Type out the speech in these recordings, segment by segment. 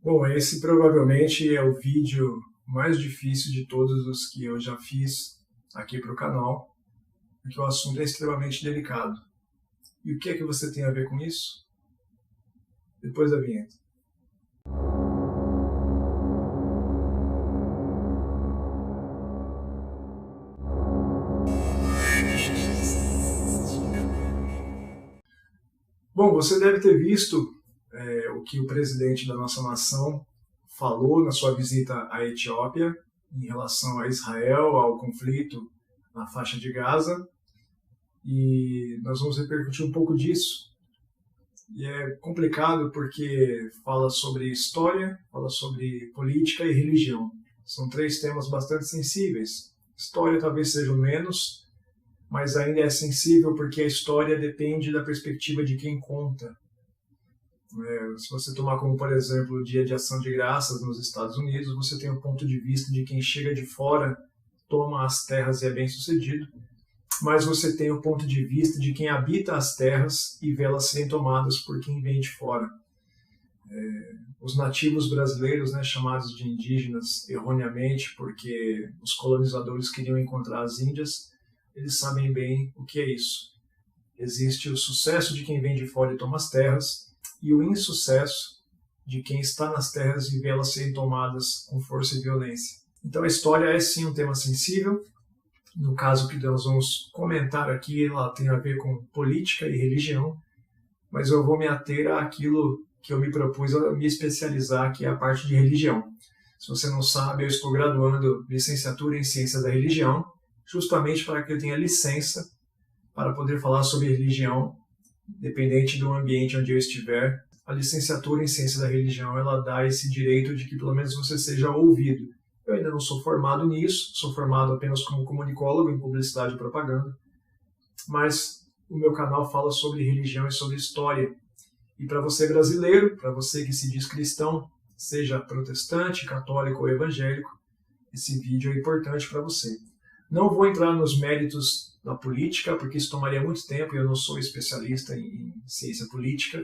Bom, esse provavelmente é o vídeo mais difícil de todos os que eu já fiz aqui para o canal, porque o assunto é extremamente delicado. E o que é que você tem a ver com isso? Depois da vinheta. Bom, você deve ter visto o que o presidente da nossa nação falou na sua visita à Etiópia em relação a Israel, ao conflito na faixa de Gaza, e nós vamos repercutir um pouco disso. E é complicado porque fala sobre história, fala sobre política e religião. São três temas bastante sensíveis. História talvez seja o menos, mas ainda é sensível porque a história depende da perspectiva de quem conta. Se você tomar como, por exemplo, o Dia de Ação de Graças nos Estados Unidos, você tem o ponto de vista de quem chega de fora, toma as terras e é bem-sucedido, mas você tem o ponto de vista de quem habita as terras e vê elas serem tomadas por quem vem de fora. Os nativos brasileiros, chamados de indígenas erroneamente, porque os colonizadores queriam encontrar as Índias, eles sabem bem o que é isso. Existe o sucesso de quem vem de fora e toma as terras, e o insucesso de quem está nas terras e vê elas serem tomadas com força e violência. Então a história é sim um tema sensível. No caso que nós vamos comentar aqui, ela tem a ver com política e religião, mas eu vou me ater àquilo que eu me propus a me especializar, que é a parte de religião. Se você não sabe, eu estou graduando licenciatura em Ciência da Religião, justamente para que eu tenha licença para poder falar sobre religião, dependente do ambiente onde eu estiver. A licenciatura em Ciência da Religião, ela dá esse direito de que pelo menos você seja ouvido. Eu ainda não sou formado nisso, sou formado apenas como comunicólogo em publicidade e propaganda, mas o meu canal fala sobre religião e sobre história. E para você brasileiro, para você que se diz cristão, seja protestante, católico ou evangélico, esse vídeo é importante para você. Não vou entrar nos méritos da política, porque isso tomaria muito tempo e eu não sou especialista em ciência política.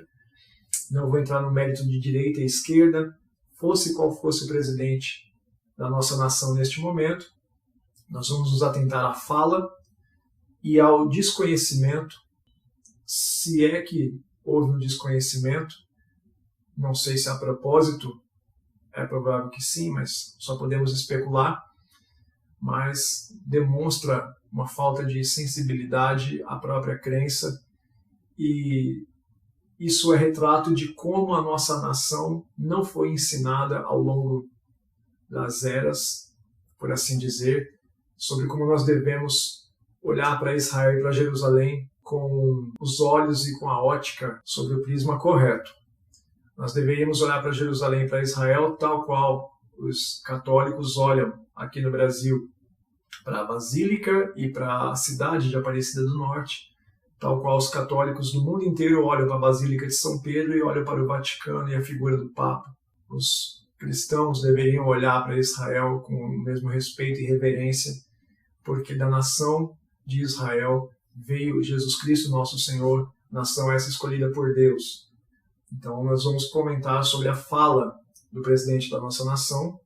Não vou entrar no mérito de direita e esquerda, fosse qual fosse o presidente da nossa nação neste momento. Nós vamos nos atentar à fala e ao desconhecimento, se é que houve um desconhecimento. Não sei se a propósito, é provável que sim, mas só podemos especular, mas demonstra uma falta de sensibilidade à própria crença, e isso é retrato de como a nossa nação não foi ensinada ao longo das eras, por assim dizer, sobre como nós devemos olhar para Israel e para Jerusalém com os olhos e com a ótica sobre o prisma correto. Nós deveríamos olhar para Jerusalém e para Israel tal qual os católicos olham aqui no Brasil para a Basílica e para a cidade de Aparecida do Norte, tal qual os católicos do mundo inteiro olham para a Basílica de São Pedro e olham para o Vaticano e a figura do Papa. Os cristãos deveriam olhar para Israel com o mesmo respeito e reverência, porque da nação de Israel veio Jesus Cristo, nosso Senhor, nação essa escolhida por Deus. Então nós vamos comentar sobre a fala do presidente da nossa nação,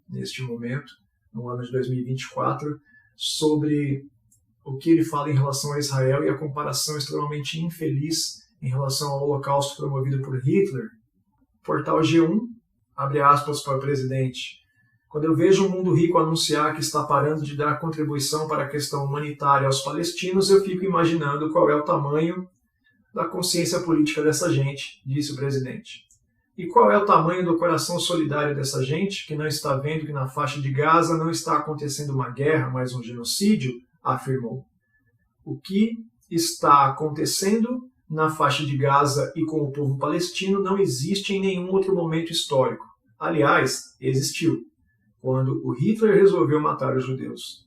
neste momento, no ano de 2024, sobre o que ele fala em relação a Israel e a comparação extremamente infeliz em relação ao holocausto promovido por Hitler. Portal G1, abre aspas para o presidente: quando eu vejo um mundo rico anunciar que está parando de dar contribuição para a questão humanitária aos palestinos, eu fico imaginando qual é o tamanho da consciência política dessa gente, disse o presidente. E qual é o tamanho do coração solidário dessa gente, que não está vendo que na faixa de Gaza não está acontecendo uma guerra, mas um genocídio, afirmou. O que está acontecendo na faixa de Gaza e com o povo palestino não existe em nenhum outro momento histórico. Aliás, existiu, quando o Hitler resolveu matar os judeus.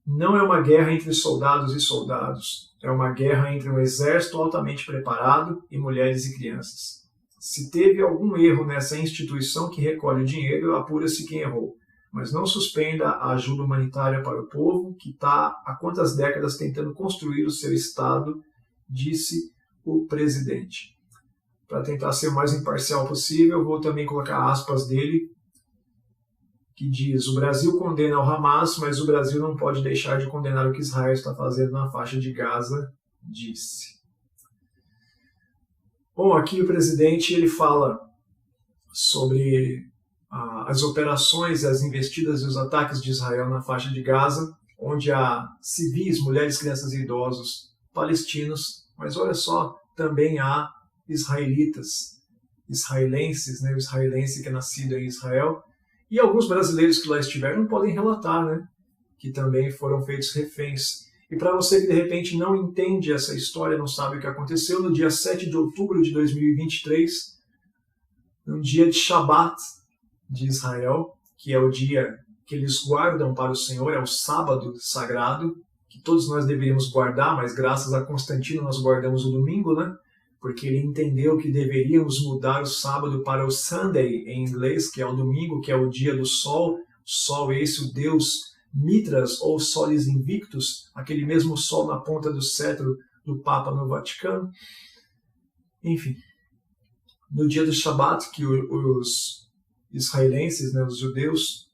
Não é uma guerra entre soldados e soldados, é uma guerra entre um exército altamente preparado e mulheres e crianças. Se teve algum erro nessa instituição que recolhe o dinheiro, apura-se quem errou. Mas não suspenda a ajuda humanitária para o povo, que está há quantas décadas tentando construir o seu Estado, disse o presidente. para tentar ser o mais imparcial possível, vou também colocar aspas dele, que diz: o Brasil condena o Hamas, mas o Brasil não pode deixar de condenar o que Israel está fazendo na faixa de Gaza, disse. Bom, aqui o presidente ele fala sobre as operações, as investidas e os ataques de Israel na faixa de Gaza, onde há civis, mulheres, crianças e idosos palestinos, mas olha só, também há israelitas, israelenses, né, o israelense que é nascido em Israel, e alguns brasileiros que lá estiveram podem relatar, né, que também foram feitos reféns. E para você que de repente não entende essa história, não sabe o que aconteceu, no dia 7 de outubro de 2023, no dia de Shabat de Israel, que é o dia que eles guardam para o Senhor, é o sábado sagrado, que todos nós deveríamos guardar, mas graças a Constantino nós guardamos o domingo, né? Porque ele entendeu que deveríamos mudar o sábado para o Sunday, em inglês, que é o domingo, que é o dia do sol. Sol esse, o deus Mitras, ou Solis Invictus, aquele mesmo sol na ponta do cetro do Papa no Vaticano. Enfim, no dia do Shabat, que os israelenses, né, os judeus,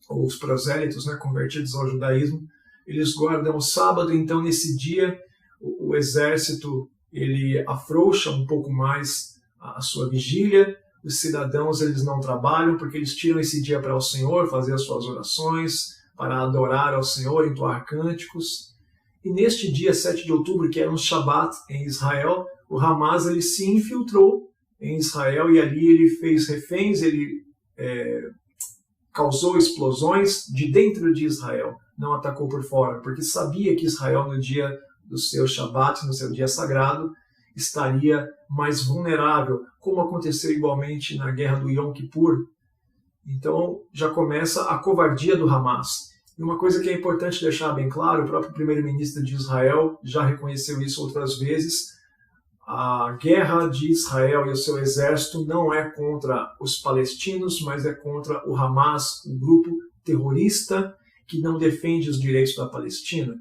ou os prosélitos, né, convertidos ao judaísmo, eles guardam o sábado. Então nesse dia o exército ele afrouxa um pouco mais a sua vigília, os cidadãos eles não trabalham porque eles tiram esse dia para o Senhor, fazer as suas orações, para adorar ao Senhor, entoar cânticos. E neste dia 7 de outubro, que era um Shabat em Israel, o Hamas ele se infiltrou em Israel e ali ele fez reféns, ele causou explosões de dentro de Israel, não atacou por fora, porque sabia que Israel no dia do seu Shabat, no seu dia sagrado, estaria mais vulnerável, como aconteceu igualmente na guerra do Yom Kippur. Então já começa a covardia do Hamas. E uma coisa que é importante deixar bem claro, o próprio primeiro-ministro de Israel já reconheceu isso outras vezes, a guerra de Israel e o seu exército não é contra os palestinos, mas é contra o Hamas, um grupo terrorista que não defende os direitos da Palestina.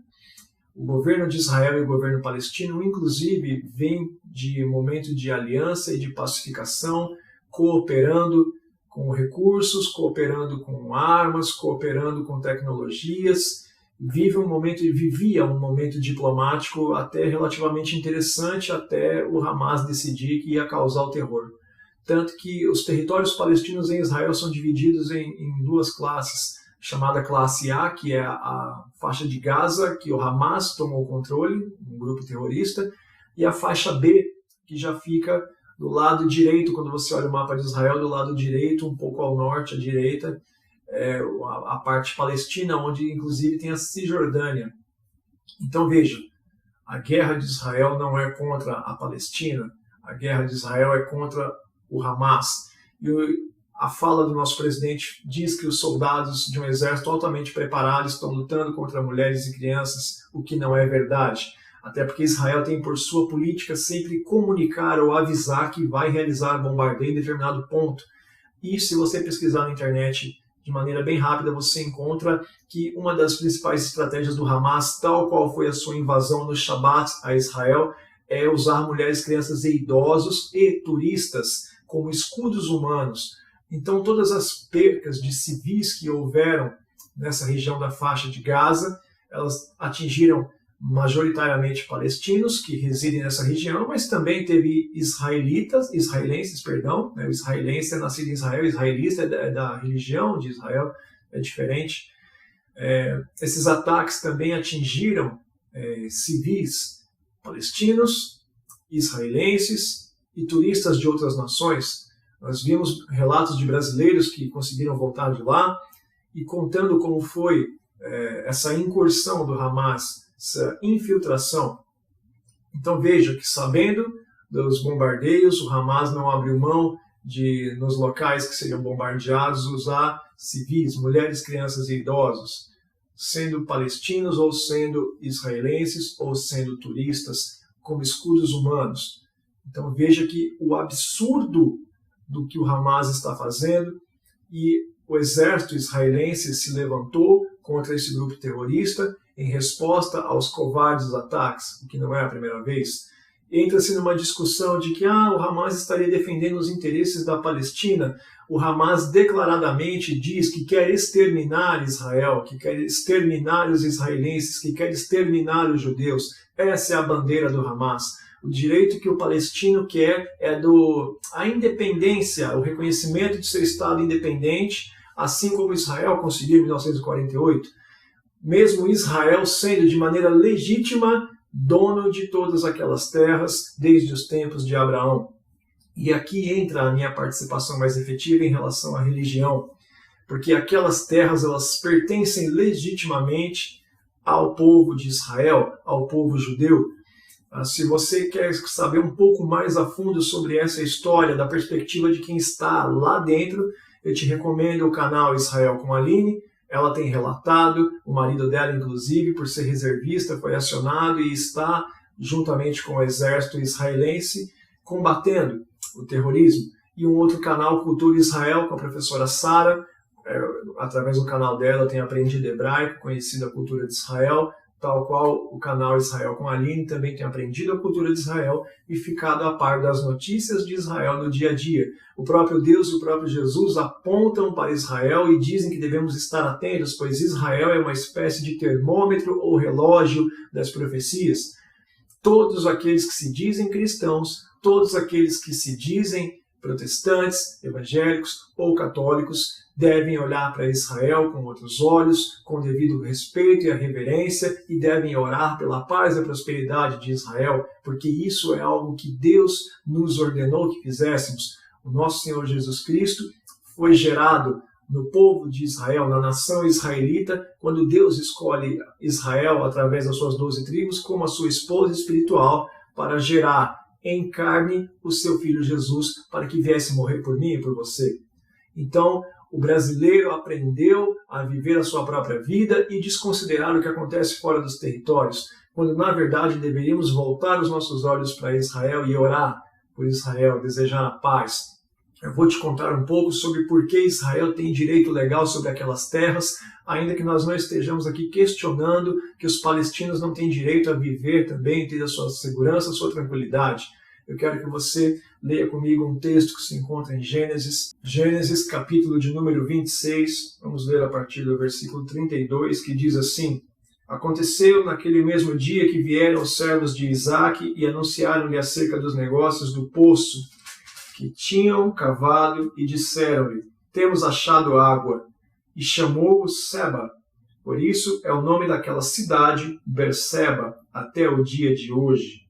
O governo de Israel e o governo palestino, inclusive, vem de momento de aliança e de pacificação, cooperando com recursos, cooperando com armas, cooperando com tecnologias. Vivia um momento diplomático até relativamente interessante, até o Hamas decidir que ia causar o terror. Tanto que os territórios palestinos em Israel são divididos em duas classes, chamada classe A, que é a faixa de Gaza, que o Hamas tomou o controle, um grupo terrorista, e a faixa B, que já fica do lado direito, quando você olha o mapa de Israel, do lado direito, um pouco ao norte, à direita, a parte palestina, onde inclusive tem a Cisjordânia. Então veja, a guerra de Israel não é contra a Palestina, a guerra de Israel é contra o Hamas. E a fala do nosso presidente diz que os soldados de um exército altamente preparado estão lutando contra mulheres e crianças, o que não é verdade. Até porque Israel tem por sua política sempre comunicar ou avisar que vai realizar bombardeio em determinado ponto. E se você pesquisar na internet de maneira bem rápida, você encontra que uma das principais estratégias do Hamas, tal qual foi a sua invasão no Shabat a Israel, é usar mulheres, crianças e idosos e turistas como escudos humanos. Então todas as percas de civis que houveram nessa região da faixa de Gaza, elas atingiram majoritariamente palestinos que residem nessa região, mas também teve israelenses, né? O israelense é nascido em Israel, o israelita é da religião de Israel, é diferente. Esses ataques também atingiram civis palestinos, israelenses e turistas de outras nações. Nós vimos relatos de brasileiros que conseguiram voltar de lá e contando como foi essa incursão do Hamas, essa infiltração. Então veja que, sabendo dos bombardeios, o Hamas não abriu mão de, nos locais que seriam bombardeados, usar civis, mulheres, crianças e idosos, sendo palestinos ou sendo israelenses ou sendo turistas, como escudos humanos. Então veja que o absurdo do que o Hamas está fazendo, e o exército israelense se levantou contra esse grupo terrorista em resposta aos covardes ataques, o que não é a primeira vez. entra-se numa discussão de que o Hamas estaria defendendo os interesses da Palestina. O Hamas declaradamente diz que quer exterminar Israel, que quer exterminar os israelenses, que quer exterminar os judeus. Essa é a bandeira do Hamas. O direito que o palestino quer é a independência, o reconhecimento de seu Estado independente, assim como Israel conseguiu em 1948. Mesmo Israel sendo de maneira legítima dono de todas aquelas terras desde os tempos de Abraão. E aqui entra a minha participação mais efetiva em relação à religião, porque aquelas terras elas pertencem legitimamente ao povo de Israel, ao povo judeu. Se você quer saber um pouco mais a fundo sobre essa história, da perspectiva de quem está lá dentro, eu te recomendo o canal Israel com Aline. Ela tem relatado, o marido dela, inclusive, por ser reservista, foi acionado e está, juntamente com o exército israelense, combatendo o terrorismo. E um outro canal, Cultura Israel, com a professora Sara. Através do canal dela, eu tenho aprendido hebraico, conhecido a cultura de Israel, tal qual o canal Israel com a Aline também tem aprendido a cultura de Israel e ficado a par das notícias de Israel no dia a dia. O próprio Deus e o próprio Jesus apontam para Israel e dizem que devemos estar atentos, pois Israel é uma espécie de termômetro ou relógio das profecias. Todos aqueles que se dizem cristãos, todos aqueles que se dizem protestantes, evangélicos ou católicos, devem olhar para Israel com outros olhos, com devido respeito e a reverência, e devem orar pela paz e a prosperidade de Israel, porque isso é algo que Deus nos ordenou que fizéssemos. O nosso Senhor Jesus Cristo foi gerado no povo de Israel, na nação israelita, quando Deus escolhe Israel através das suas 12 tribos como a sua esposa espiritual para gerar em carne o seu filho Jesus para que viesse morrer por mim e por você. Então, o brasileiro aprendeu a viver a sua própria vida e desconsiderar o que acontece fora dos territórios, quando na verdade deveríamos voltar os nossos olhos para Israel e orar por Israel, desejar a paz. Eu vou te contar um pouco sobre por que Israel tem direito legal sobre aquelas terras, ainda que nós não estejamos aqui questionando que os palestinos não têm direito a viver também, ter a sua segurança, a sua tranquilidade. Eu quero que você leia comigo um texto que se encontra em Gênesis capítulo de número 26, vamos ler a partir do versículo 32, que diz assim: Aconteceu naquele mesmo dia que vieram os servos de Isaque e anunciaram-lhe acerca dos negócios do poço que tinham cavado e disseram-lhe: Temos achado água. E chamou-o Seba. Por isso é o nome daquela cidade, Berseba, até o dia de hoje.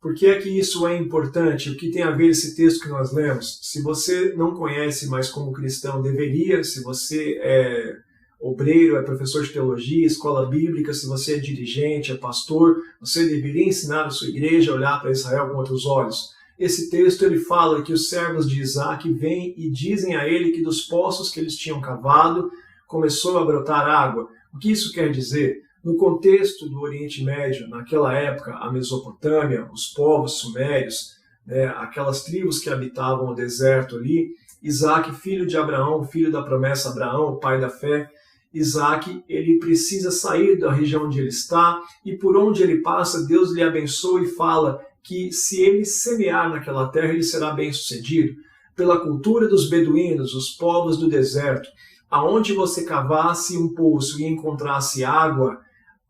Por que é que isso é importante? O que tem a ver esse texto que nós lemos? Se você não conhece, mas como cristão deveria, se você é obreiro, é professor de teologia, escola bíblica, se você é dirigente, é pastor, você deveria ensinar a sua igreja a olhar para Israel com outros olhos. Esse texto ele fala que os servos de Isaque vêm e dizem a ele que dos poços que eles tinham cavado começou a brotar água. O que isso quer dizer? No contexto do Oriente Médio, naquela época, a Mesopotâmia, os povos sumérios, aquelas tribos que habitavam o deserto ali, Isaque, filho de Abraão, filho da promessa Abraão, o pai da fé, Isaque, ele precisa sair da região onde ele está e por onde ele passa, Deus lhe abençoa e fala que se ele semear naquela terra, ele será bem-sucedido. Pela cultura dos beduínos, os povos do deserto, aonde você cavasse um poço e encontrasse água,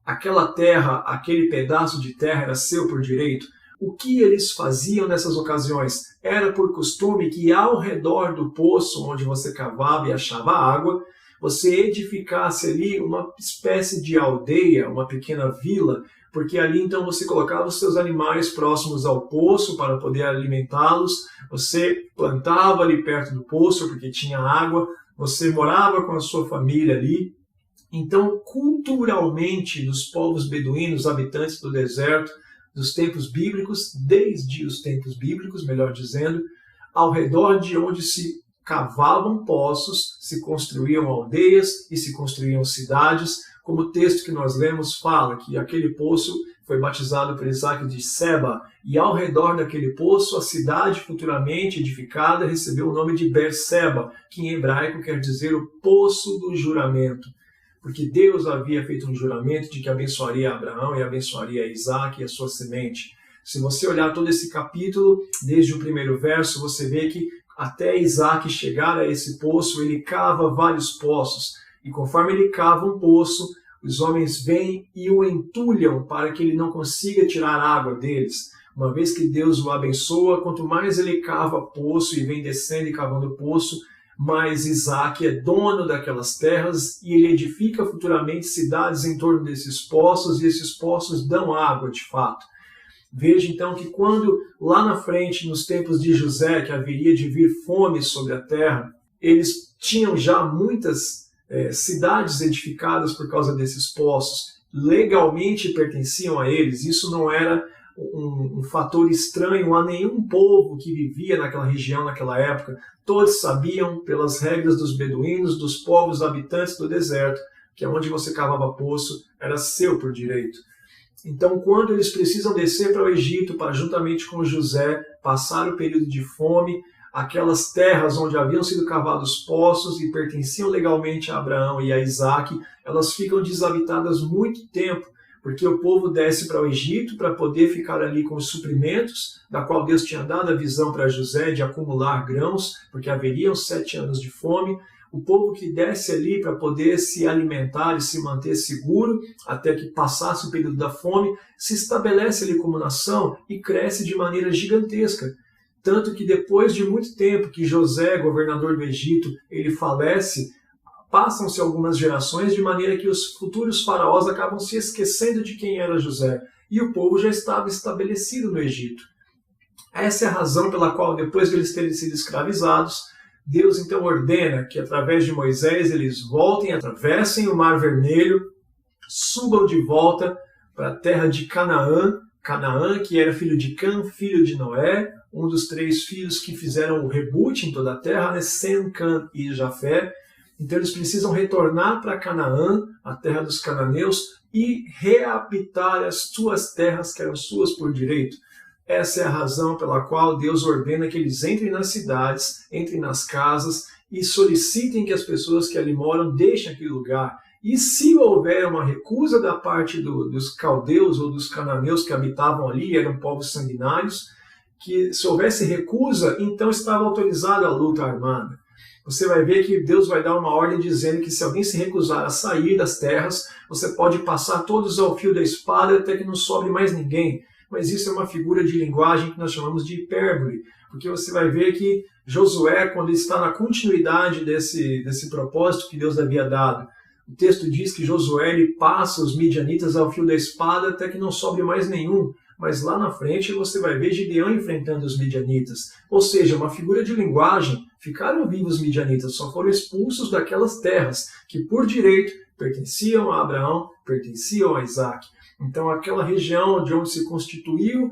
aquela terra, aquele pedaço de terra era seu por direito. O que eles faziam nessas ocasiões? Era por costume que ao redor do poço onde você cavava e achava água, você edificasse ali uma espécie de aldeia, uma pequena vila, porque ali então você colocava os seus animais próximos ao poço para poder alimentá-los, você plantava ali perto do poço porque tinha água, você morava com a sua família ali. Então, culturalmente, dos povos beduínos, habitantes do deserto, dos tempos bíblicos, desde os tempos bíblicos, melhor dizendo, ao redor de onde se cavavam poços, se construíam aldeias e se construíam cidades, como o texto que nós lemos fala, que aquele poço foi batizado por Isaque de Seba, e ao redor daquele poço, a cidade futuramente edificada recebeu o nome de Berseba, que em hebraico quer dizer o poço do juramento. Porque Deus havia feito um juramento de que abençoaria Abraão e abençoaria Isaque e a sua semente. Se você olhar todo esse capítulo, desde o primeiro verso, você vê que até Isaac chegar a esse poço, ele cava vários poços. E conforme ele cava um poço, os homens vêm e o entulham para que ele não consiga tirar água deles. Uma vez que Deus o abençoa, quanto mais ele cava poço e vem descendo e cavando poço, mais Isaac é dono daquelas terras e ele edifica futuramente cidades em torno desses poços, e esses poços dão água de fato. Veja então que quando lá na frente, nos tempos de José, que haveria de vir fome sobre a terra, eles tinham já muitas cidades edificadas por causa desses poços, legalmente pertenciam a eles. Isso não era um fator estranho a nenhum povo que vivia naquela região, naquela época. Todos sabiam, pelas regras dos beduínos, dos povos habitantes do deserto, que onde você cavava poço era seu por direito. Então, quando eles precisam descer para o Egito, para juntamente com José passar o período de fome, aquelas terras onde haviam sido cavados poços e pertenciam legalmente a Abraão e a Isaac, elas ficam desabitadas muito tempo, porque o povo desce para o Egito para poder ficar ali com os suprimentos, da qual Deus tinha dado a visão para José de acumular grãos, porque haveriam 7 anos de fome. O povo que desce ali para poder se alimentar e se manter seguro até que passasse o período da fome, se estabelece ali como nação e cresce de maneira gigantesca. Tanto que depois de muito tempo que José, governador do Egito, ele falece, passam-se algumas gerações de maneira que os futuros faraós acabam se esquecendo de quem era José. E o povo já estava estabelecido no Egito. Essa é a razão pela qual, depois de eles terem sido escravizados, Deus então ordena que através de Moisés eles voltem, atravessem o Mar Vermelho, subam de volta para a terra de Canaã, Canaã que era filho de Cã, filho de Noé, um dos 3 filhos que fizeram o reboot em toda a terra, né? Sem, Cã e Jafé. Então eles precisam retornar para Canaã, a terra dos cananeus, e reabitar as suas terras que eram suas por direito. Essa é a razão pela qual Deus ordena que eles entrem nas cidades, entrem nas casas e solicitem que as pessoas que ali moram deixem aquele lugar. E se houver uma recusa da parte dos caldeus ou dos cananeus que habitavam ali, eram povos sanguinários, que se houvesse recusa, então estava autorizada a luta armada. Você vai ver que Deus vai dar uma ordem dizendo que se alguém se recusar a sair das terras, você pode passar todos ao fio da espada até que não sobre mais ninguém. Mas isso é uma figura de linguagem que nós chamamos de hipérbole, porque você vai ver que Josué, quando ele está na continuidade desse propósito que Deus havia dado, o texto diz que Josué ele passa os midianitas ao fio da espada até que não sobre mais nenhum. Mas lá na frente você vai ver Gideão enfrentando os midianitas. Ou seja, uma figura de linguagem, ficaram vivos os midianitas, só foram expulsos daquelas terras que por direito pertenciam a Abraão, pertenciam a Isaac. Então aquela região de onde se constituiu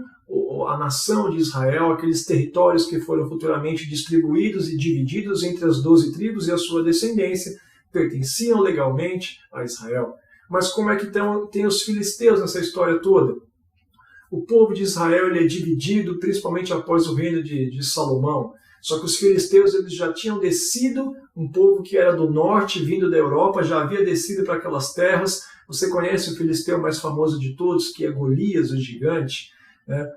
a nação de Israel, aqueles territórios que foram futuramente distribuídos e divididos entre as 12 tribos e a sua descendência, pertenciam legalmente a Israel. Mas como é que tem os filisteus nessa história toda? O povo de Israel ele é dividido, principalmente após o reino de Salomão. Só que os filisteus eles já tinham descido, um povo que era do norte, vindo da Europa, já havia descido para aquelas terras. Você conhece o filisteu mais famoso de todos, que é Golias, o gigante.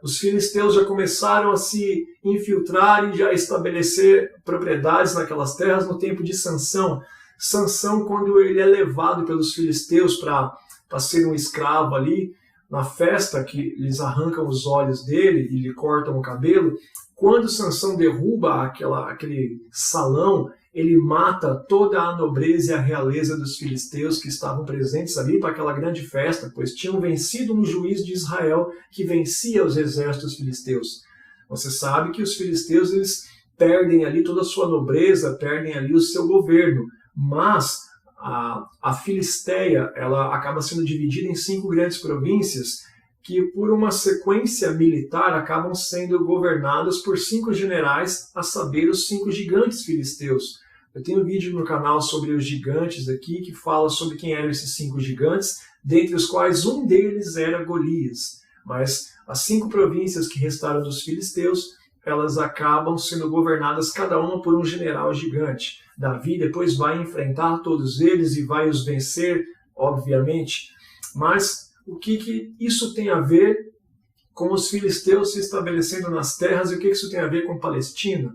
Os filisteus já começaram a se infiltrar e já estabelecer propriedades naquelas terras no tempo de Sansão. Sansão, quando ele é levado pelos filisteus para ser um escravo ali, na festa que eles arrancam os olhos dele e lhe cortam o cabelo, quando Sansão derruba aquele salão, ele mata toda a nobreza e a realeza dos filisteus que estavam presentes ali para aquela grande festa, pois tinham vencido um juiz de Israel que vencia os exércitos filisteus. Você sabe que os filisteus eles perdem ali toda a sua nobreza, perdem ali o seu governo, mas a Filisteia ela acaba sendo dividida em 5 grandes províncias que, por uma sequência militar, acabam sendo governadas por 5 generais, a saber, os 5 gigantes filisteus. Eu tenho um vídeo no canal sobre os gigantes aqui, que fala sobre quem eram esses 5 gigantes, dentre os quais um deles era Golias. Mas as 5 províncias que restaram dos filisteus, elas acabam sendo governadas cada uma por um general gigante. Davi depois vai enfrentar todos eles e vai os vencer, obviamente. Mas o que isso tem a ver com os filisteus se estabelecendo nas terras. E o que isso tem a ver com Palestina?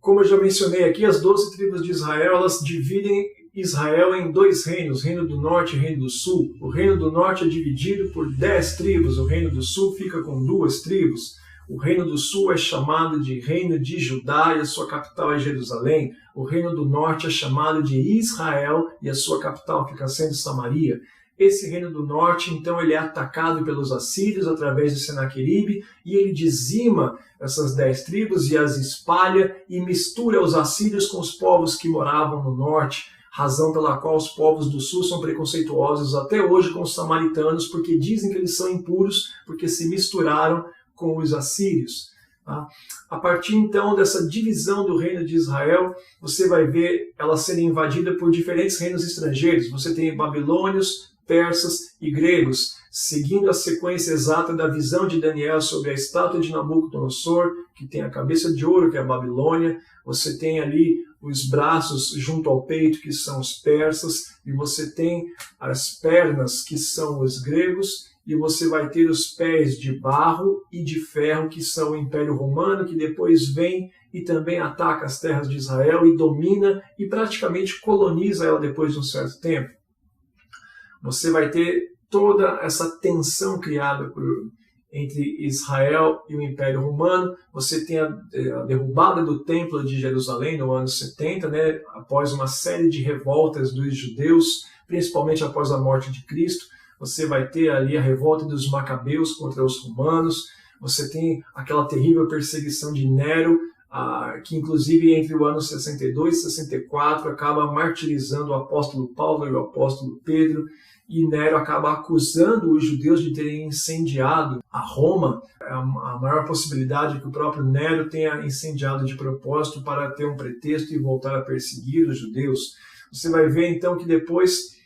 Como eu já mencionei aqui, as 12 tribos de Israel, elas dividem Israel em 2 reinos, Reino do Norte e Reino do Sul. O Reino do Norte é dividido por 10 tribos, o Reino do Sul fica com 2 tribos. O Reino do Sul é chamado de Reino de Judá e a sua capital é Jerusalém. O Reino do Norte é chamado de Israel e a sua capital fica sendo Samaria. Esse Reino do Norte, então, ele é atacado pelos assírios através de Senaqueribe e ele dizima essas 10 tribos e as espalha e mistura os assírios com os povos que moravam no norte, razão pela qual os povos do sul são preconceituosos até hoje com os samaritanos, porque dizem que eles são impuros porque se misturaram com os assírios. Tá? A partir então dessa divisão do reino de Israel, você vai ver ela sendo invadida por diferentes reinos estrangeiros. Você tem babilônios, persas e gregos, seguindo a sequência exata da visão de Daniel sobre a estátua de Nabucodonosor, que tem a cabeça de ouro, que é a Babilônia. Você tem ali os braços junto ao peito, que são os persas, e você tem as pernas, que são os gregos, e você vai ter os pés de barro e de ferro, que são o Império Romano, que depois vem e também ataca as terras de Israel e domina e praticamente coloniza ela depois de um certo tempo. Você vai ter toda essa tensão criada entre Israel e o Império Romano. Você tem a derrubada do Templo de Jerusalém no ano 70, né, após uma série de revoltas dos judeus, principalmente após a morte de Cristo. Você vai ter ali a revolta dos Macabeus contra os romanos. Você tem aquela terrível perseguição de Nero, que inclusive entre o ano 62 e 64 acaba martirizando o apóstolo Paulo e o apóstolo Pedro. E Nero acaba acusando os judeus de terem incendiado a Roma. A maior possibilidade é que o próprio Nero tenha incendiado de propósito para ter um pretexto e voltar a perseguir os judeus. Você vai ver então que depois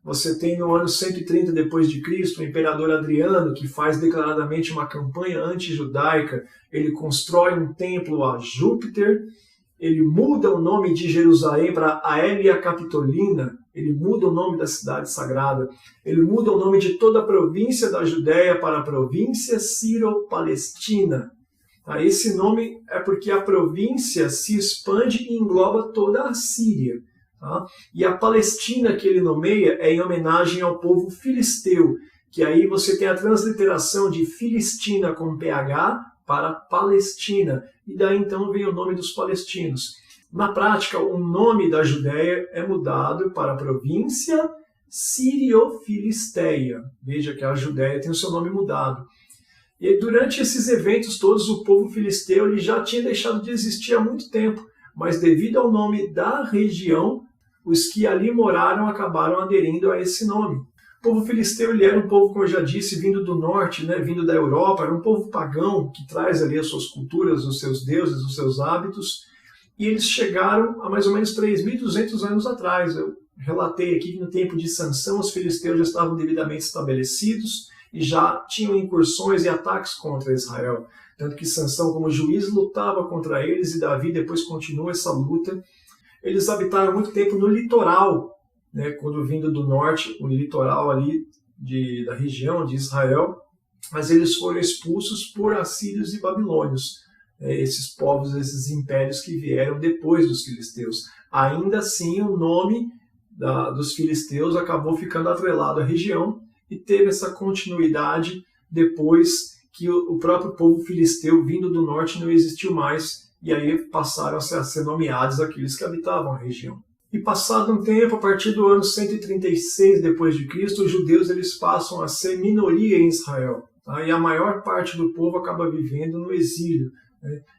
você tem no ano 130 depois de Cristo o imperador Adriano, que faz declaradamente uma campanha anti-judaica. Ele constrói um templo a Júpiter, ele muda o nome de Jerusalém para Aelia Capitolina, ele muda o nome da cidade sagrada, ele muda o nome de toda a província da Judéia para a província Sírio-Palestina. Esse nome é porque a província se expande e engloba toda a Síria. E a Palestina que ele nomeia é em homenagem ao povo filisteu, que aí você tem a transliteração de Filistina com PH para Palestina, e daí então vem o nome dos palestinos. Na prática, o nome da Judéia é mudado para a província Sírio-Filisteia. Veja que a Judéia tem o seu nome mudado. E durante esses eventos todos, o povo filisteu ele já tinha deixado de existir há muito tempo, mas devido ao nome da região, os que ali moraram acabaram aderindo a esse nome. O povo filisteu ele era um povo, como eu já disse, vindo do norte, né, vindo da Europa, era um povo pagão que traz ali as suas culturas, os seus deuses, os seus hábitos, e eles chegaram a mais ou menos 3.200 anos atrás. Eu relatei aqui que no tempo de Sansão os filisteus já estavam devidamente estabelecidos e já tinham incursões e ataques contra Israel. Tanto que Sansão, como juiz, lutava contra eles e Davi depois continua essa luta. Eles habitaram muito tempo no litoral, né, quando vindo do norte, o litoral ali da região de Israel, mas eles foram expulsos por assírios e babilônios, esses povos, esses impérios que vieram depois dos filisteus. Ainda assim, o nome dos filisteus acabou ficando atrelado à região e teve essa continuidade depois que o próprio povo filisteu vindo do norte não existiu mais, e aí passaram a ser nomeados aqueles que habitavam a região. E passado um tempo, a partir do ano 136 depois de Cristo, os judeus eles passam a ser minoria em Israel, e a maior parte do povo acaba vivendo no exílio.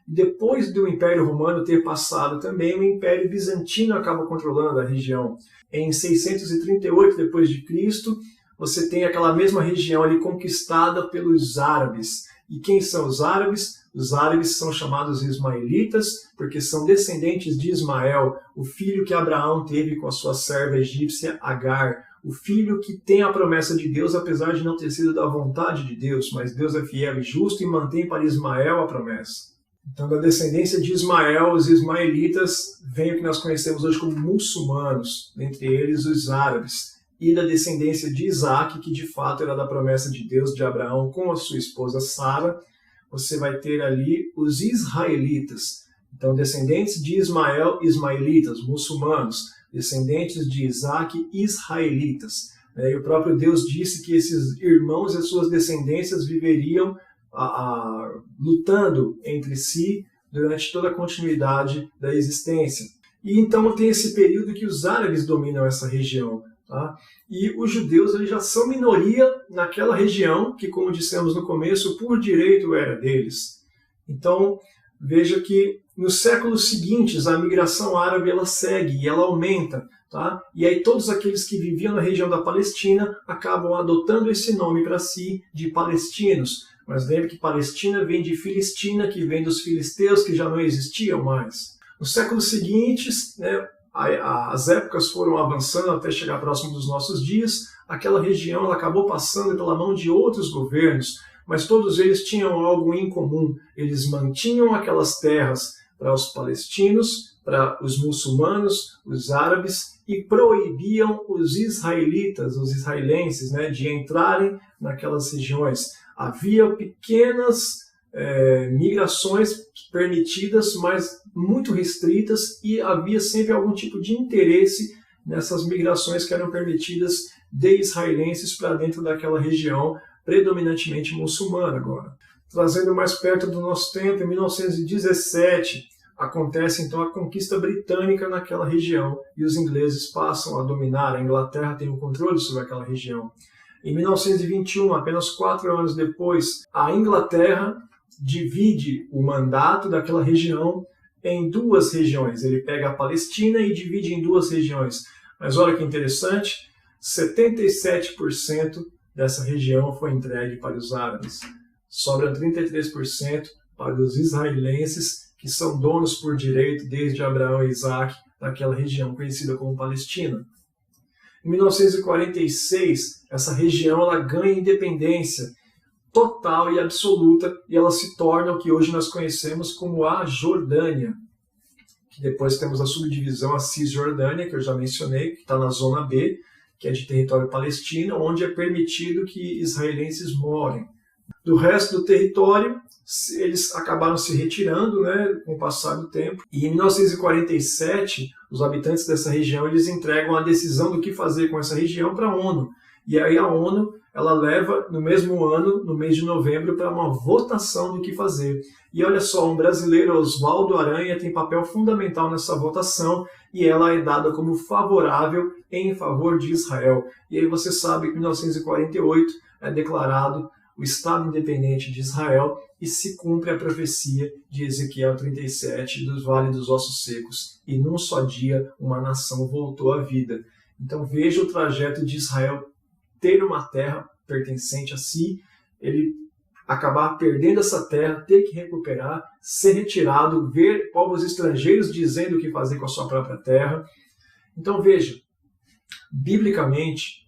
Depois do Império Romano ter passado também, o Império Bizantino acaba controlando a região. Em 638 depois de Cristo, você tem aquela mesma região ali conquistada pelos árabes. E quem são os árabes? Os árabes são chamados ismaelitas, porque são descendentes de Ismael, o filho que Abraão teve com a sua serva egípcia Agar, o filho que tem a promessa de Deus, apesar de não ter sido da vontade de Deus, mas Deus é fiel e justo e mantém para Ismael a promessa. Então, da descendência de Ismael, os ismaelitas vêm o que nós conhecemos hoje como muçulmanos, entre eles os árabes. e da descendência de Isaac, que de fato era da promessa de Deus de Abraão com a sua esposa Sara, você vai ter ali os israelitas. Então, descendentes de Ismael, ismaelitas, muçulmanos, descendentes de Isaac, israelitas. E o próprio Deus disse que esses irmãos e suas descendências viveriam lutando entre si durante toda a continuidade da existência. E então tem esse período que os árabes dominam essa região. Tá? E os judeus eles já são minoria naquela região que, como dissemos no começo, por direito era deles. Então, veja que nos séculos seguintes a migração árabe ela segue e ela aumenta. Tá? E aí todos aqueles que viviam na região da Palestina acabam adotando esse nome para si de palestinos. Mas lembre que Palestina vem de Filistina, que vem dos filisteus, que já não existiam mais. Nos séculos seguintes, né, as épocas foram avançando até chegar próximo dos nossos dias. Aquela região ela acabou passando pela mão de outros governos, mas todos eles tinham algo em comum. Eles mantinham aquelas terras para os palestinos, para os muçulmanos, os árabes, e proibiam os israelitas, os israelenses, né, de entrarem naquelas regiões. Havia pequenas migrações permitidas, mas muito restritas, e havia sempre algum tipo de interesse nessas migrações que eram permitidas de israelenses para dentro daquela região predominantemente muçulmana agora. Trazendo mais perto do nosso tempo, em 1917, acontece então a conquista britânica naquela região e os ingleses passam a dominar, a Inglaterra tem o controle sobre aquela região. Em 1921, apenas 4 anos depois, a Inglaterra divide o mandato daquela região em 2 regiões. Ele pega a Palestina e divide em 2 regiões. Mas olha que interessante, 77% dessa região foi entregue para os árabes. Sobram 33% para os israelenses, que são donos por direito desde Abraão e Isaac daquela região conhecida como Palestina. Em 1946, essa região ela ganha independência total e absoluta e ela se torna o que hoje nós conhecemos como a Jordânia. Que depois temos a subdivisão, a Cisjordânia, que eu já mencionei, que está na zona B, que é de território palestino, onde é permitido que israelenses morem. Do resto do território, eles acabaram se retirando, né, com o passar do tempo. E em 1947, os habitantes dessa região eles entregam a decisão do que fazer com essa região para a ONU. E aí a ONU ela leva, no mesmo ano, no mês de novembro, para uma votação do que fazer. E olha só, um brasileiro, Oswaldo Aranha, tem papel fundamental nessa votação e ela é dada como favorável em favor de Israel. E aí você sabe que em 1948 é declarado o Estado Independente de Israel e se cumpre a profecia de Ezequiel 37 dos Vale dos Ossos Secos. E num só dia uma nação voltou à vida. Então veja o trajeto de Israel ter uma terra pertencente a si, ele acabar perdendo essa terra, ter que recuperar, ser retirado, ver povos estrangeiros dizendo o que fazer com a sua própria terra. Então veja, biblicamente,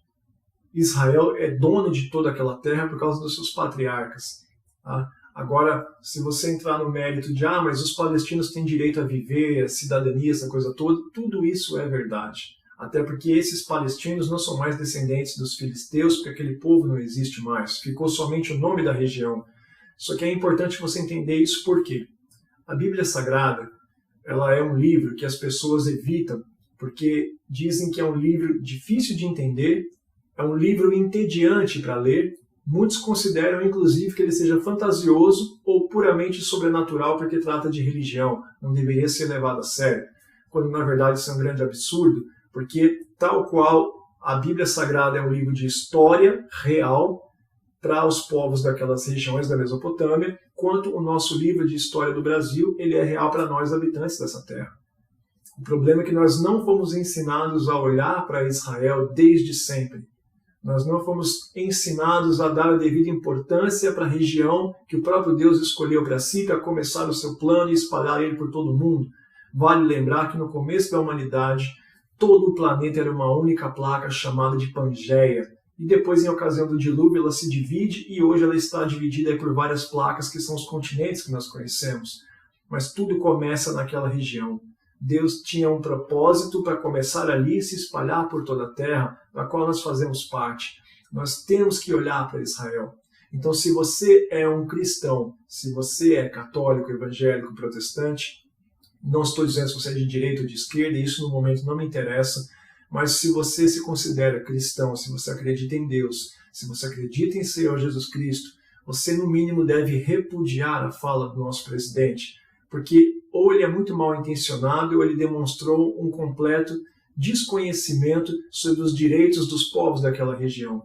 Israel é dono de toda aquela terra por causa dos seus patriarcas. Tá? Agora, se você entrar no mérito de mas os palestinos têm direito a viver, a cidadania, essa coisa toda, tudo isso é verdade. Até porque esses palestinos não são mais descendentes dos filisteus, porque aquele povo não existe mais. Ficou somente o nome da região. Só que é importante você entender isso porque a Bíblia Sagrada ela é um livro que as pessoas evitam, porque dizem que é um livro difícil de entender, é um livro entediante para ler. Muitos consideram, inclusive, que ele seja fantasioso ou puramente sobrenatural porque trata de religião. Não deveria ser levado a sério. Quando, na verdade, isso é um grande absurdo. Porque, tal qual a Bíblia Sagrada é um livro de história real para os povos daquelas regiões da Mesopotâmia, quanto o nosso livro de história do Brasil ele é real para nós, habitantes dessa terra. O problema é que nós não fomos ensinados a olhar para Israel desde sempre. Nós não fomos ensinados a dar a devida importância para a região que o próprio Deus escolheu para si, para começar o seu plano e espalhar ele por todo o mundo. Vale lembrar que no começo da humanidade, todo o planeta era uma única placa chamada de Pangeia. E depois, em ocasião do dilúvio, ela se divide e hoje ela está dividida por várias placas que são os continentes que nós conhecemos. Mas tudo começa naquela região. Deus tinha um propósito para começar ali e se espalhar por toda a terra, da qual nós fazemos parte. Nós temos que olhar para Israel. Então, se você é um cristão, se você é católico, evangélico, protestante, não estou dizendo se você é de direita ou de esquerda, isso no momento não me interessa, mas se você se considera cristão, se você acredita em Deus, se você acredita em Senhor Jesus Cristo, você no mínimo deve repudiar a fala do nosso presidente, porque ou ele é muito mal intencionado ou ele demonstrou um completo desconhecimento sobre os direitos dos povos daquela região.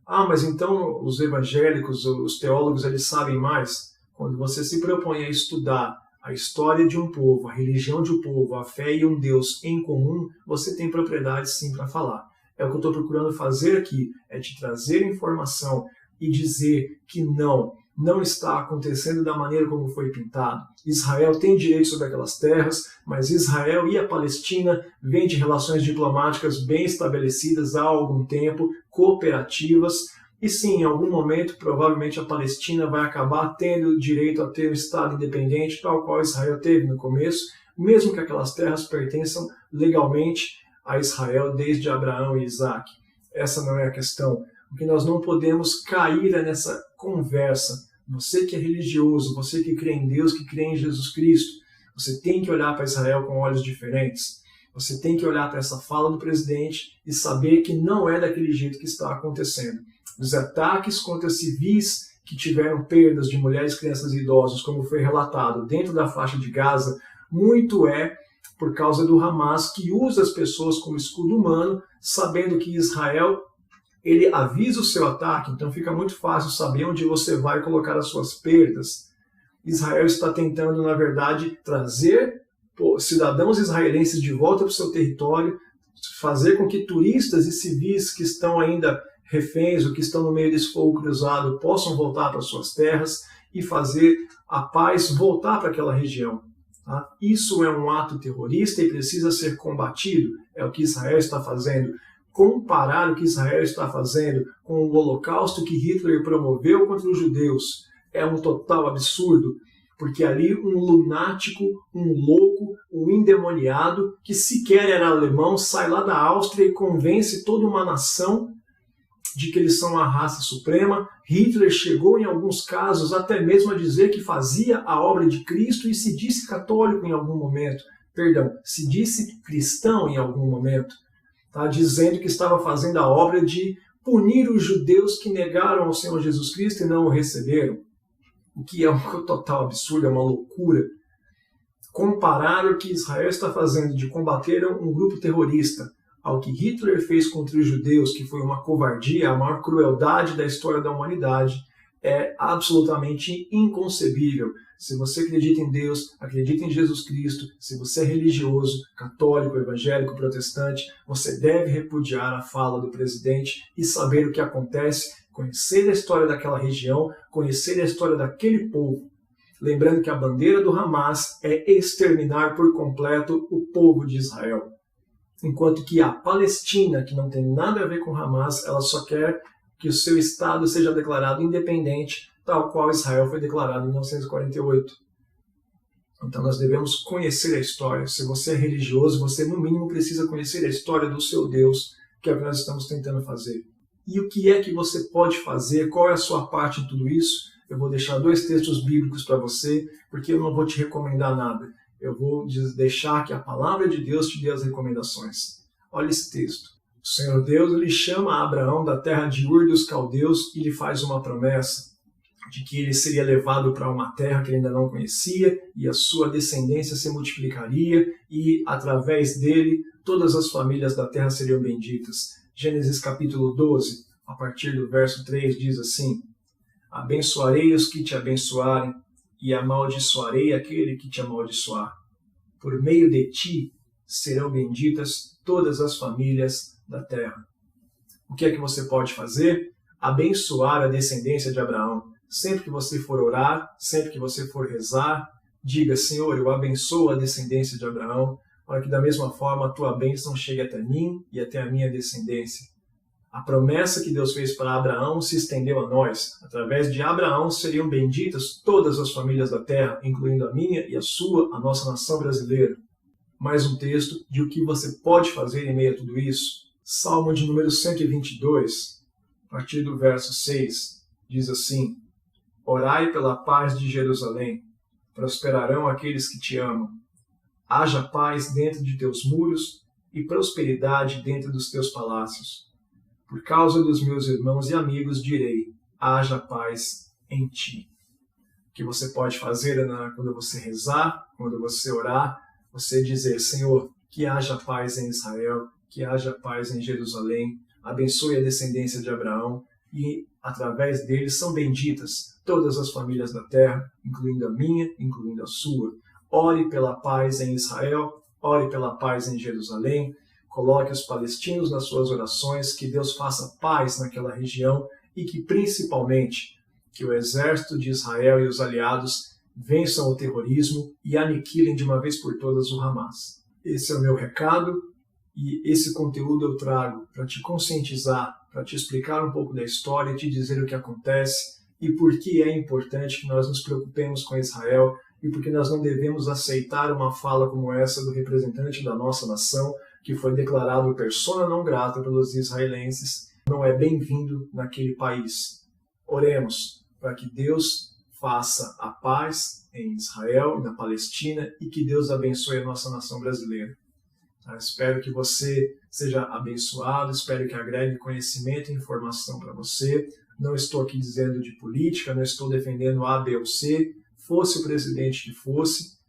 Ah, mas então os evangélicos, os teólogos, eles sabem mais? Quando você se propõe a estudar a história de um povo, a religião de um povo, a fé e um Deus em comum, você tem propriedade sim para falar. É o que eu estou procurando fazer aqui, é te trazer informação e dizer que não está acontecendo da maneira como foi pintado. Israel tem direito sobre aquelas terras, mas Israel e a Palestina vêm de relações diplomáticas bem estabelecidas há algum tempo, cooperativas, e sim, em algum momento, provavelmente a Palestina vai acabar tendo o direito a ter um Estado independente, tal qual Israel teve no começo, mesmo que aquelas terras pertençam legalmente a Israel desde Abraão e Isaac. Essa não é a questão. O que nós não podemos cair é nessa conversa. Você que é religioso, você que crê em Deus, que crê em Jesus Cristo, você tem que olhar para Israel com olhos diferentes. Você tem que olhar para essa fala do presidente e saber que não é daquele jeito que está acontecendo. Os ataques contra civis que tiveram perdas de mulheres, crianças e idosos, como foi relatado dentro da faixa de Gaza, muito é por causa do Hamas, que usa as pessoas como escudo humano, sabendo que Israel ele avisa o seu ataque, então fica muito fácil saber onde você vai colocar as suas perdas. Israel está tentando, na verdade, trazer cidadãos israelenses de volta para o seu território, fazer com que turistas e civis que estão ainda reféns ou que estão no meio desse fogo cruzado possam voltar para suas terras e fazer a paz voltar para aquela região. Tá? Isso é um ato terrorista e precisa ser combatido. É o que Israel está fazendo. Comparar o que Israel está fazendo com o holocausto que Hitler promoveu contra os judeus é um total absurdo, porque ali um lunático, um louco, um endemoniado, que sequer era alemão, sai lá da Áustria e convence toda uma nação de que eles são a raça suprema. Hitler chegou em alguns casos até mesmo a dizer que fazia a obra de Cristo e se disse católico em algum momento. Perdão, se disse cristão em algum momento. Tá, dizendo que estava fazendo a obra de punir os judeus que negaram ao Senhor Jesus Cristo e não o receberam. O que é um total absurdo, é uma loucura. Comparar o que Israel está fazendo de combater um grupo terrorista ao que Hitler fez contra os judeus, que foi uma covardia, a maior crueldade da história da humanidade, é absolutamente inconcebível. Se você acredita em Deus, acredita em Jesus Cristo, se você é religioso, católico, evangélico, protestante, você deve repudiar a fala do presidente e saber o que acontece, conhecer a história daquela região, conhecer a história daquele povo. Lembrando que a bandeira do Hamas é exterminar por completo o povo de Israel. Enquanto que a Palestina, que não tem nada a ver com Hamas, ela só quer que o seu Estado seja declarado independente, tal qual Israel foi declarado em 1948. Então nós devemos conhecer a história. Se você é religioso, você no mínimo precisa conhecer a história do seu Deus, que é o que nós estamos tentando fazer. E o que é que você pode fazer? Qual é a sua parte em tudo isso? Eu vou deixar 2 textos bíblicos para você, porque eu não vou te recomendar nada. Eu vou deixar que a palavra de Deus te dê as recomendações. Olha esse texto. O Senhor Deus ele chama Abraão da terra de Ur dos Caldeus e lhe faz uma promessa de que ele seria levado para uma terra que ele ainda não conhecia e a sua descendência se multiplicaria e, através dele, todas as famílias da terra seriam benditas. Gênesis capítulo 12, a partir do verso 3, diz assim: abençoarei os que te abençoarem e amaldiçoarei aquele que te amaldiçoar. Por meio de ti serão benditas todas as famílias da terra. O que é que você pode fazer? Abençoar a descendência de Abraão. Sempre que você for orar, sempre que você for rezar, diga: Senhor, eu abençoo a descendência de Abraão, para que da mesma forma a tua bênção chegue até mim e até a minha descendência. A promessa que Deus fez para Abraão se estendeu a nós. Através de Abraão seriam benditas todas as famílias da terra, incluindo a minha e a sua, a nossa nação brasileira. mais um texto de o que você pode fazer em meio a tudo isso. Salmo de número 122, a partir do verso 6, diz assim: Orai pela paz de Jerusalém, prosperarão aqueles que te amam. Haja paz dentro de teus muros e prosperidade dentro dos teus palácios. Por causa dos meus irmãos e amigos direi, haja paz em ti. O que você pode fazer quando você rezar, quando você orar, você dizer, Senhor, que haja paz em Israel, que haja paz em Jerusalém, abençoe a descendência de Abraão e, através deles, são benditas todas as famílias da terra, incluindo a minha, incluindo a sua. Ore pela paz em Israel, ore pela paz em Jerusalém, coloque os palestinos nas suas orações, que Deus faça paz naquela região e que, principalmente, que o exército de Israel e os aliados vençam o terrorismo e aniquilem de uma vez por todas o Hamas. Esse é o meu recado e esse conteúdo eu trago para te conscientizar, para te explicar um pouco da história, te dizer o que acontece e por que é importante que nós nos preocupemos com Israel e porque nós não devemos aceitar uma fala como essa do representante da nossa nação, que foi declarado persona não grata pelos israelenses, não é bem-vindo naquele país. Oremos para que Deus faça a paz em Israel e na Palestina e que Deus abençoe a nossa nação brasileira. Espero que você seja abençoado, espero que agregue conhecimento e informação para você. Não estou aqui dizendo de política, não estou defendendo A, B ou C. Fosse o presidente que fosse,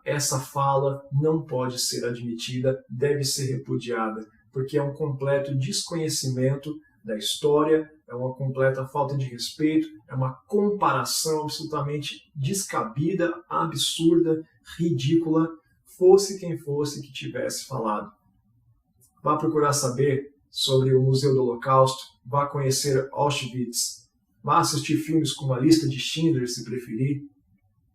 essa fala não pode ser admitida, deve ser repudiada, porque é um completo desconhecimento da história, é uma completa falta de respeito, é uma comparação absolutamente descabida, absurda, ridícula, fosse quem fosse que tivesse falado. Vá procurar saber sobre o Museu do Holocausto, vá conhecer Auschwitz, vá assistir filmes como A Lista de Schindler, se preferir,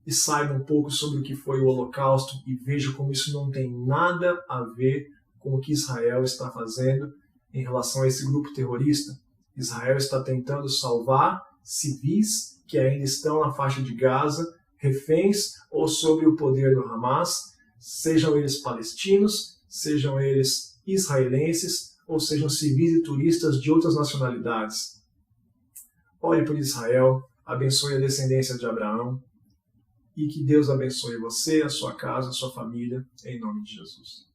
e saiba um pouco sobre o que foi o Holocausto e veja como isso não tem nada a ver com o que Israel está fazendo em relação a esse grupo terrorista. Israel está tentando salvar civis que ainda estão na faixa de Gaza, reféns ou sob o poder do Hamas, sejam eles palestinos, sejam eles israelenses ou sejam civis e turistas de outras nacionalidades. Ore por Israel, abençoe a descendência de Abraão e que Deus abençoe você, a sua casa, a sua família, em nome de Jesus.